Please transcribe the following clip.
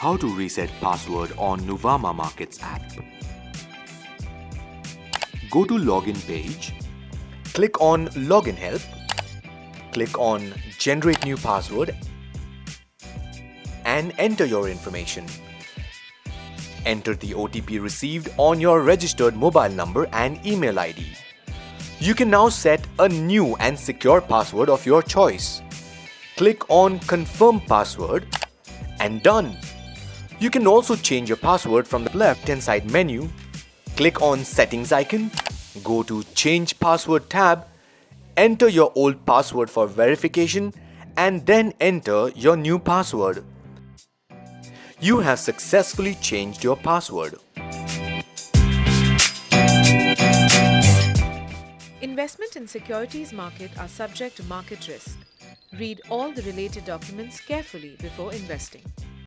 How to reset password on Nuvama Markets app. Go to login page, click on login help, click on generate new password and enter your information. Enter the OTP received on your registered mobile number and email ID. You can now set a new and secure password of your choice. Click on confirm password and done. You can also change your password from the left-hand side menu. Click on settings icon, go to change password tab, enter your old password for verification and then enter your new password. You have successfully changed your password. Investment in securities market are subject to market risk. Read all the related documents carefully before investing.